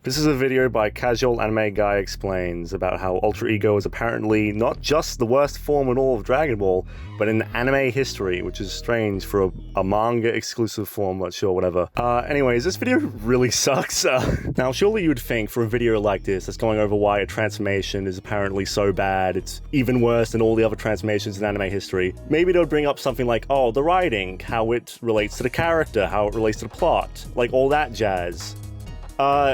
This is a video by Casual Anime Guy Explains about how Ultra Ego is apparently not just the worst form in all of Dragon Ball, but in anime history, which is strange for a manga exclusive form, but sure, whatever. Anyways, this video really sucks. Now, surely you'd think for a video like this that's going over why a transformation is apparently so bad, it's even worse than all the other transformations in anime history, maybe they would bring up something like, oh, the writing, how it relates to the character, how it relates to the plot, like all that jazz.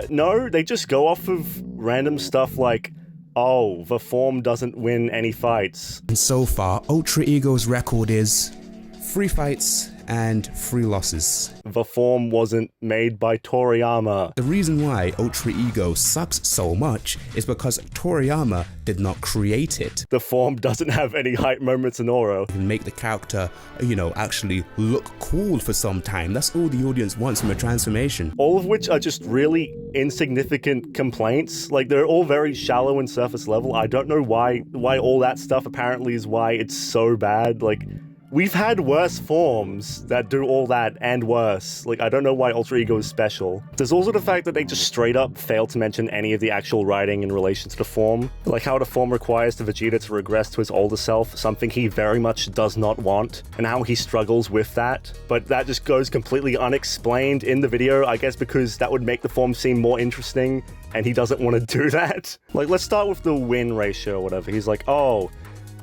No, they just go off of random stuff like, oh, the form doesn't win any fights. And so far, Ultra Ego's record is 3 fights and 3 losses. The form wasn't made by Toriyama. The reason why Ultra Ego sucks so much is because Toriyama did not create it. The form doesn't have any hype moments in Oro. And make the character, actually look cool for some time. That's all the audience wants from a transformation. All of which are just really insignificant complaints. Like, they're all very shallow and surface level. I don't know why all that stuff apparently is why it's so bad. Like, we've had worse forms that do all that and worse. Like, I don't know why Ultra Ego is special. There's also the fact that they just straight up fail to mention any of the actual writing in relation to the form. Like how the form requires the Vegeta to regress to his older self, something he very much does not want, and how he struggles with that. But that just goes completely unexplained in the video, I guess because that would make the form seem more interesting, and he doesn't want to do that. Like, let's start with the win ratio or whatever. He's like, oh,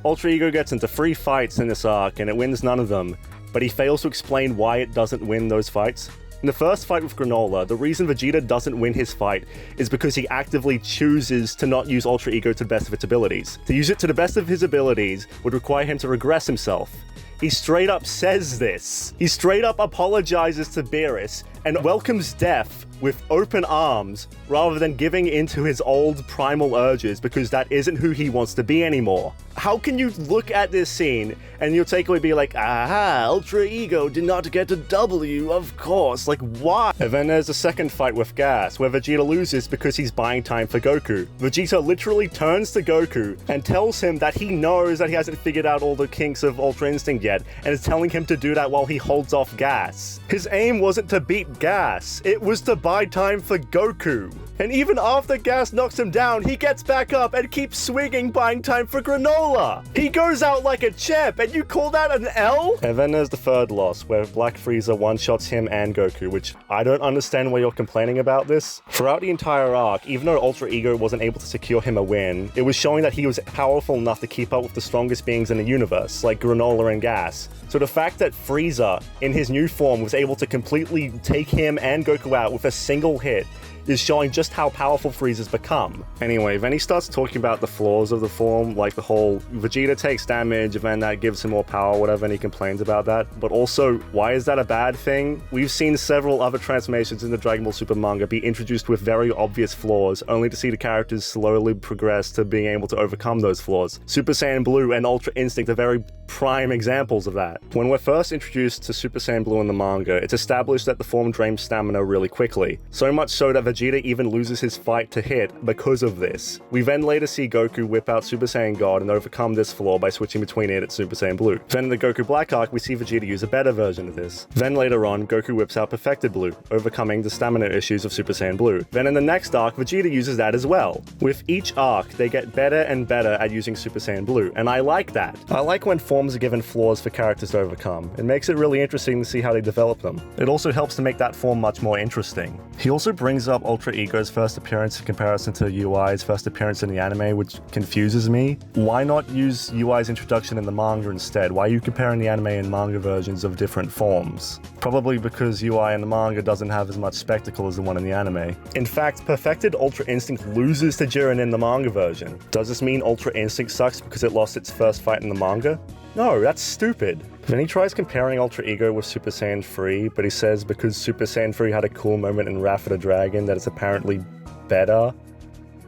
Ultra Ego gets into 3 fights in this arc and it wins none of them, but he fails to explain why it doesn't win those fights. In the first fight with Granola, the reason Vegeta doesn't win his fight is because he actively chooses to not use Ultra Ego to the best of its abilities. To use it to the best of his abilities would require him to regress himself. He straight up says this. He straight up apologizes to Beerus and welcomes death with open arms rather than giving into his old primal urges because that isn't who he wants to be anymore. How can you look at this scene and your takeaway be like, aha, Ultra Ego did not get a W, of course, like why? And then there's a second fight with Gas where Vegeta loses because he's buying time for Goku. Vegeta literally turns to Goku and tells him that he knows that he hasn't figured out all the kinks of Ultra Instinct yet and is telling him to do that while he holds off Gas. His aim wasn't to beat Gas, it was to buy time for Goku. And even after Gas knocks him down, he gets back up and keeps swinging, buying time for Granola. He goes out like a champ, and you call that an L? And then there's the third loss, where Black Frieza one-shots him and Goku, which I don't understand why you're complaining about this. Throughout the entire arc, even though Ultra Ego wasn't able to secure him a win, it was showing that he was powerful enough to keep up with the strongest beings in the universe, like Granola and Gas. So the fact that Frieza, in his new form, was able to completely take him and Goku out with a single hit is showing just how powerful Frieza's become. Anyway, then he starts talking about the flaws of the form, like the whole Vegeta takes damage and then that gives him more power, whatever, and he complains about that. But also, why is that a bad thing? We've seen several other transformations in the Dragon Ball Super manga be introduced with very obvious flaws, only to see the characters slowly progress to being able to overcome those flaws. Super Saiyan Blue and Ultra Instinct are very prime examples of that. When we're first introduced to Super Saiyan Blue in the manga, it's established that the form drains stamina really quickly. So much so that Vegeta even loses his fight to hit because of this. We then later see Goku whip out Super Saiyan God and overcome this flaw by switching between it and Super Saiyan Blue. Then in the Goku Black arc, we see Vegeta use a better version of this. Then later on, Goku whips out Perfected Blue, overcoming the stamina issues of Super Saiyan Blue. Then in the next arc, Vegeta uses that as well. With each arc, they get better and better at using Super Saiyan Blue, and I like that. I like when forms are given flaws for characters to overcome. It makes it really interesting to see how they develop them. It also helps to make that form much more interesting. He also brings up Ultra Ego's first appearance in comparison to UI's first appearance in the anime, which confuses me. Why not use UI's introduction in the manga instead? Why are you comparing the anime and manga versions of different forms? Probably because UI in the manga doesn't have as much spectacle as the one in the anime. In fact, Perfected Ultra Instinct loses to Jiren in the manga version. Does this mean Ultra Instinct sucks because it lost its first fight in the manga? No, that's stupid. Then he tries comparing Ultra Ego with Super Saiyan 3, but he says because Super Saiyan 3 had a cool moment in Wrath of the Dragon that it's apparently better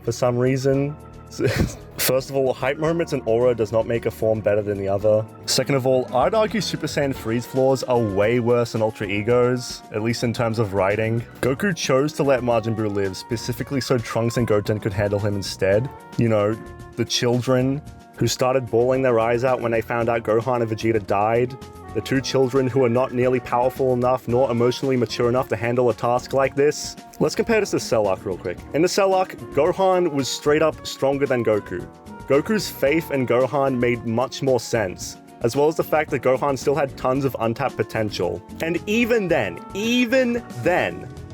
for some reason. First of all, hype moments in Aura does not make a form better than the other. Second of all, I'd argue Super Saiyan 3's flaws are way worse than Ultra Ego's, at least in terms of writing. Goku chose to let Majin Buu live specifically so Trunks and Goten could handle him instead. You know, the children who started bawling their eyes out when they found out Gohan and Vegeta died. The two children who are not nearly powerful enough nor emotionally mature enough to handle a task like this. Let's compare this to Cell arc real quick. In the Cell arc, Gohan was straight up stronger than Goku. Goku's faith in Gohan made much more sense, as well as the fact that Gohan still had tons of untapped potential. And even then,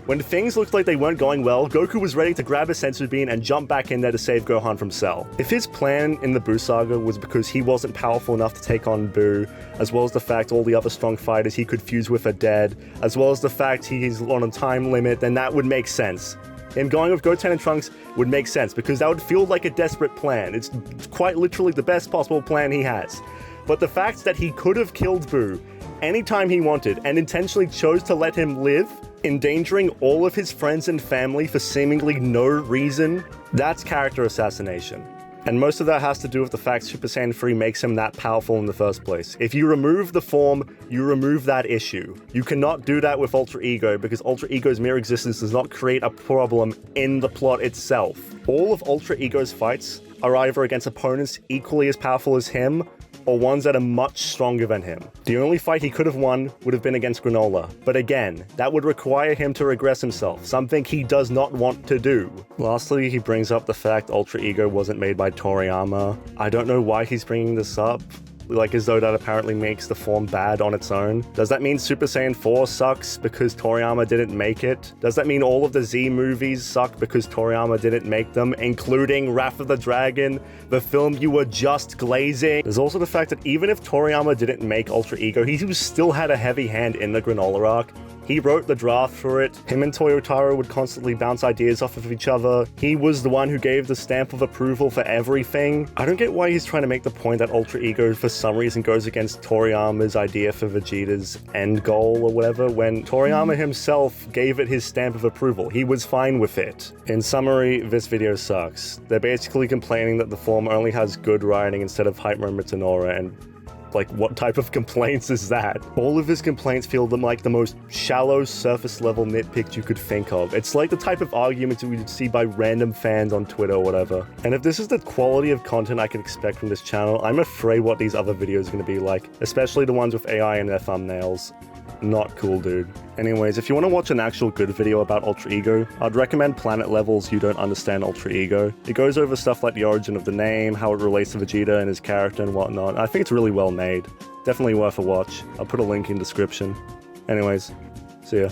when things looked like they weren't going well, Goku was ready to grab his Senzu Bean and jump back in there to save Gohan from Cell. If his plan in the Buu Saga was because he wasn't powerful enough to take on Buu, as well as the fact all the other strong fighters he could fuse with are dead, as well as the fact he's on a time limit, then that would make sense. Him going with Goten and Trunks would make sense, because that would feel like a desperate plan. It's quite literally the best possible plan he has. But the fact that he could have killed Buu anytime he wanted and intentionally chose to let him live, endangering all of his friends and family for seemingly no reason, that's character assassination. And most of that has to do with the fact Super Saiyan 3 makes him that powerful in the first place. If you remove the form, you remove that issue. You cannot do that with Ultra Ego, because Ultra Ego's mere existence does not create a problem in the plot itself. All of Ultra Ego's fights are either against opponents equally as powerful as him, or ones that are much stronger than him. The only fight he could have won would have been against Granola, but again, that would require him to regress himself, something he does not want to do. Lastly, he brings up the fact Ultra Ego wasn't made by Toriyama. I don't know why he's bringing this up, like as though that apparently makes the form bad on its own. Does that mean Super Saiyan 4 sucks because Toriyama didn't make it? Does that mean all of the Z movies suck because Toriyama didn't make them, including Wrath of the Dragon, the film you were just glazing? There's also the fact that even if Toriyama didn't make Ultra Ego, he still had a heavy hand in the Granola arc. He wrote the draft for it. Him and Toyotaro would constantly bounce ideas off of each other. He was the one who gave the stamp of approval for everything. I don't get why he's trying to make the point that Ultra Ego for some reason goes against Toriyama's idea for Vegeta's end goal or whatever, when Toriyama himself gave it his stamp of approval. He was fine with it. In summary, this video sucks. They're basically complaining that the form only has good writing instead of Hype Moment Tenora, and like, what type of complaints is that? All of his complaints feel like the most shallow, surface-level nitpicks you could think of. It's like the type of arguments we'd see by random fans on Twitter or whatever. And if this is the quality of content I can expect from this channel, I'm afraid what these other videos are going to be like, especially the ones with AI in their thumbnails. Not cool, dude. Anyways, if you want to watch an actual good video about Ultra Ego, I'd recommend Planet Levels You Don't Understand Ultra Ego. It goes over stuff like the origin of the name, how it relates to Vegeta and his character and whatnot. I think it's really well made. Definitely worth a watch. I'll put a link in the description. Anyways, see ya.